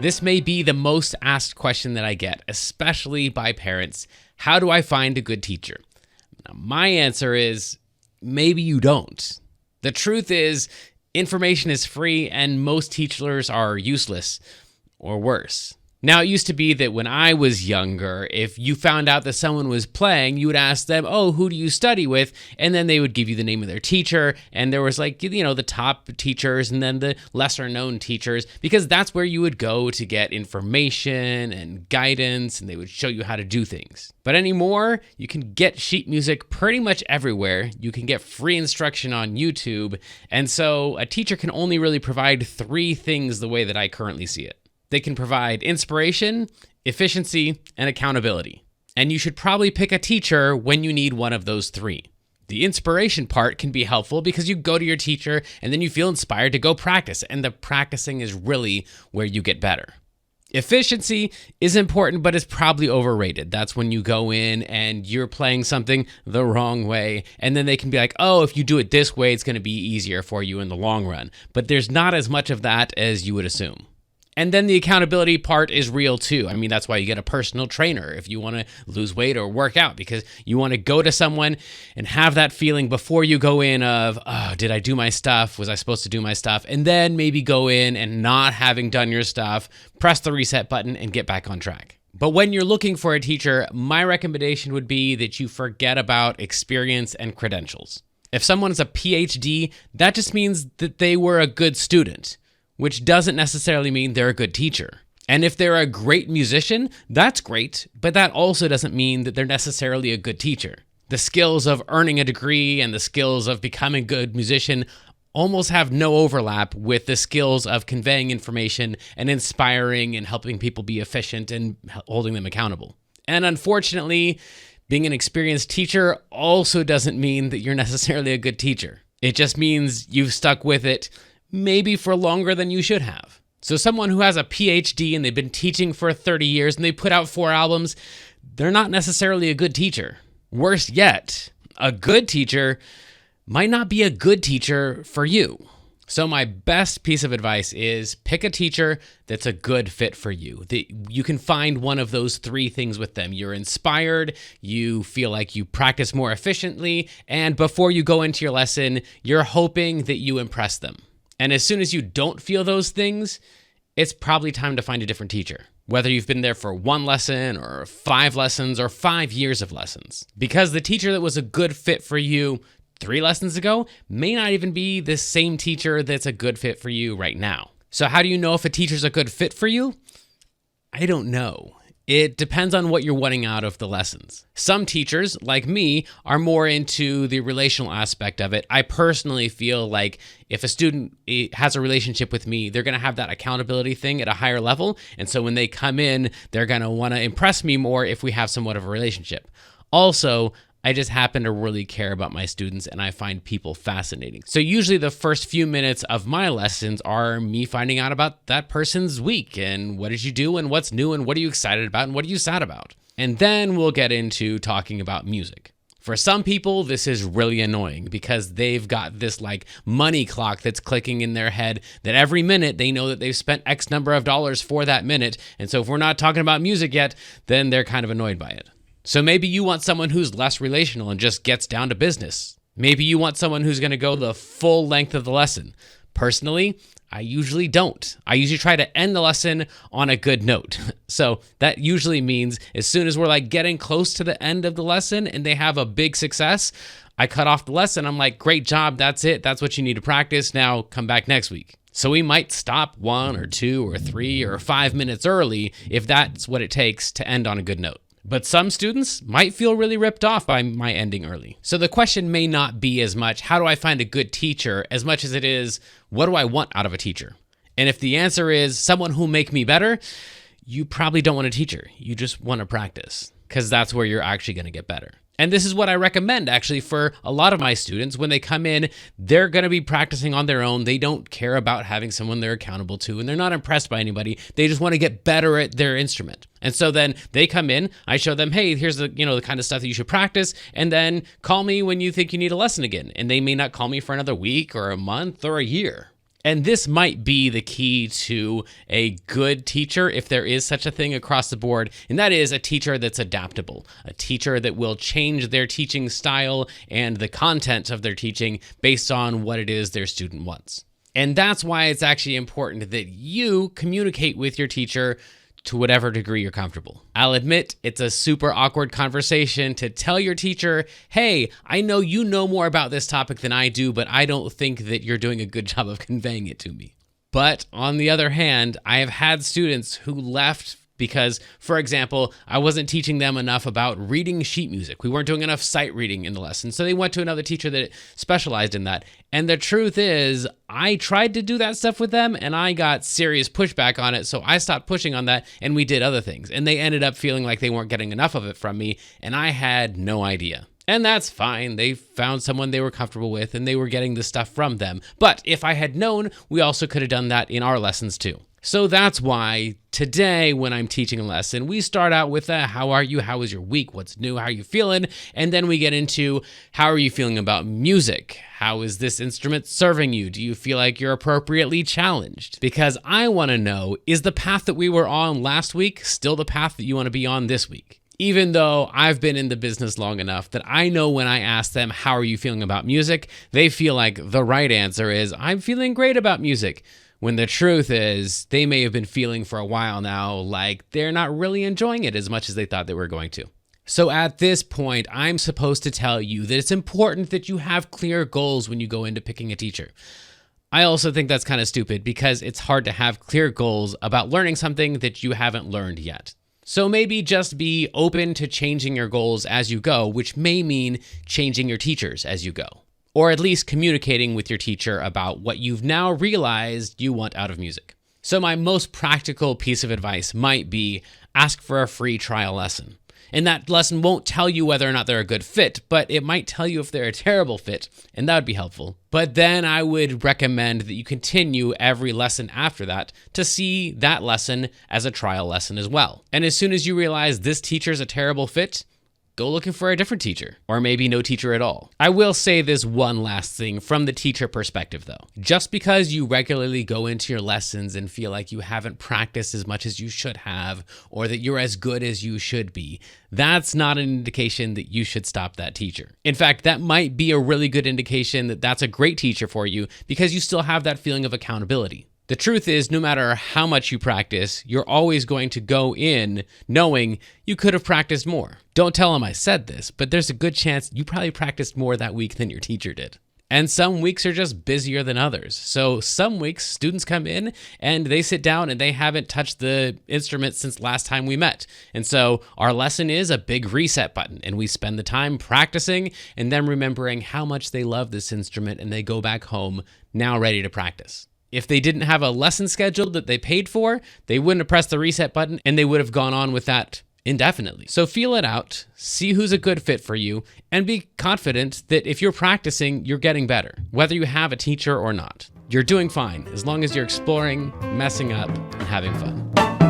This may be the most asked question that I get, especially by parents. How do I find a good teacher? Now, my answer is maybe you don't. The truth is, information is free and most teachers are useless or worse. Now, it used to be that when I was younger, if you found out that someone was playing, you would ask them, oh, who do you study with? And then they would give you the name of their teacher. And there was the top teachers and then the lesser known teachers, because that's where you would go to get information and guidance, and they would show you how to do things. But anymore, you can get sheet music pretty much everywhere. You can get free instruction on YouTube. And so a teacher can only really provide three things the way that I currently see it. They can provide inspiration, efficiency, and accountability. And you should probably pick a teacher when you need one of those three. The inspiration part can be helpful because you go to your teacher and then you feel inspired to go practice, and the practicing is really where you get better. Efficiency is important, but it's probably overrated. That's when you go in and you're playing something the wrong way, and then they can be like, oh, if you do it this way, it's going to be easier for you in the long run. But there's not as much of that as you would assume. And then the accountability part is real too. I mean, that's why you get a personal trainer if you want to lose weight or work out, because you want to go to someone and have that feeling before you go in of, oh, did I do my stuff? Was I supposed to do my stuff? And then maybe go in and not having done your stuff, press the reset button and get back on track. But when you're looking for a teacher, my recommendation would be that you forget about experience and credentials. If someone is a PhD, that just means that they were a good student, which doesn't necessarily mean they're a good teacher. And if they're a great musician, that's great, but that also doesn't mean that they're necessarily a good teacher. The skills of earning a degree and the skills of becoming a good musician almost have no overlap with the skills of conveying information and inspiring and helping people be efficient and holding them accountable. And unfortunately, being an experienced teacher also doesn't mean that you're necessarily a good teacher. It just means you've stuck with it maybe for longer than you should have. So someone who has a PhD and they've been teaching for 30 years and they put out 4 albums, they're not necessarily a good teacher. Worse yet, a good teacher might not be a good teacher for you. So my best piece of advice is pick a teacher that's a good fit for you. You can find one of those 3 things with them. You're inspired, you feel like you practice more efficiently, and before you go into your lesson, you're hoping that you impress them. And as soon as you don't feel those things, it's probably time to find a different teacher, whether you've been there for 1 lesson or 5 lessons or 5 years of lessons. Because the teacher that was a good fit for you 3 lessons ago may not even be the same teacher that's a good fit for you right now. So how do you know if a teacher's a good fit for you? I don't know. It depends on what you're wanting out of the lessons. Some teachers, like me, are more into the relational aspect of it. I personally feel like if a student has a relationship with me, they're going to have that accountability thing at a higher level. And so when they come in, they're going to want to impress me more if we have somewhat of a relationship. Also, I just happen to really care about my students and I find people fascinating. So usually the first few minutes of my lessons are me finding out about that person's week and what did you do and what's new and what are you excited about and what are you sad about. And then we'll get into talking about music. For some people, this is really annoying because they've got this money clock that's clicking in their head that every minute they know that they've spent X number of dollars for that minute. And so if we're not talking about music yet, then they're kind of annoyed by it. So maybe you want someone who's less relational and just gets down to business. Maybe you want someone who's going to go the full length of the lesson. Personally, I usually don't. I usually try to end the lesson on a good note. So that usually means as soon as we're getting close to the end of the lesson and they have a big success, I cut off the lesson. I'm like, great job. That's it. That's what you need to practice. Now come back next week. So we might stop 1 or 2 or 3 or 5 minutes early if that's what it takes to end on a good note. But some students might feel really ripped off by my ending early. So the question may not be as much, how do I find a good teacher, as much as it is, what do I want out of a teacher? And if the answer is someone who'll make me better, you probably don't want a teacher. You just want to practice, because that's where you're actually going to get better. And this is what I recommend actually for a lot of my students. When they come in, they're going to be practicing on their own. They don't care about having someone they're accountable to, and they're not impressed by anybody. They just want to get better at their instrument. And so then they come in, I show them, hey, here's the kind of stuff that you should practice, and then call me when you think you need a lesson again. And they may not call me for another week or a month or a year. And this might be the key to a good teacher, if there is such a thing across the board, and that is a teacher that's adaptable, a teacher that will change their teaching style and the content of their teaching based on what it is their student wants. And that's why it's actually important that you communicate with your teacher to whatever degree you're comfortable. I'll admit it's a super awkward conversation to tell your teacher, hey, I know you know more about this topic than I do, but I don't think that you're doing a good job of conveying it to me. But on the other hand, I have had students who left because, for example, I wasn't teaching them enough about reading sheet music. We weren't doing enough sight reading in the lesson. So they went to another teacher that specialized in that. And the truth is, I tried to do that stuff with them and I got serious pushback on it. So I stopped pushing on that and we did other things. And they ended up feeling like they weren't getting enough of it from me. And I had no idea. And that's fine. They found someone they were comfortable with and they were getting the stuff from them. But if I had known, we also could have done that in our lessons too. So that's why today when I'm teaching a lesson, we start out with how are you? How was your week? What's new? How are you feeling? And then we get into how are you feeling about music? How is this instrument serving you? Do you feel like you're appropriately challenged? Because I want to know, is the path that we were on last week still the path that you want to be on this week? Even though I've been in the business long enough that I know when I ask them, how are you feeling about music? They feel like the right answer is, I'm feeling great about music. When the truth is, they may have been feeling for a while now like they're not really enjoying it as much as they thought they were going to. So at this point, I'm supposed to tell you that it's important that you have clear goals when you go into picking a teacher. I also think that's kind of stupid because it's hard to have clear goals about learning something that you haven't learned yet. So maybe just be open to changing your goals as you go, which may mean changing your teachers as you go. Or at least communicating with your teacher about what you've now realized you want out of music. So my most practical piece of advice might be ask for a free trial lesson. And that lesson won't tell you whether or not they're a good fit, but it might tell you if they're a terrible fit, and that would be helpful. But then I would recommend that you continue every lesson after that to see that lesson as a trial lesson as well. And as soon as you realize this teacher's a terrible fit, go looking for a different teacher, or maybe no teacher at all. I will say this one last thing from the teacher perspective though. Just because you regularly go into your lessons and feel like you haven't practiced as much as you should have, or that you're as good as you should be, that's not an indication that you should stop that teacher. In fact, that might be a really good indication that that's a great teacher for you because you still have that feeling of accountability. The truth is, no matter how much you practice, you're always going to go in knowing you could have practiced more. Don't tell them I said this, but there's a good chance you probably practiced more that week than your teacher did. And some weeks are just busier than others. So some weeks students come in and they sit down and they haven't touched the instrument since last time we met. And so our lesson is a big reset button and we spend the time practicing and then remembering how much they love this instrument and they go back home now ready to practice. If they didn't have a lesson scheduled that they paid for, they wouldn't have pressed the reset button and they would have gone on with that indefinitely. So feel it out, see who's a good fit for you, and be confident that if you're practicing, you're getting better, whether you have a teacher or not. You're doing fine as long as you're exploring, messing up, and having fun.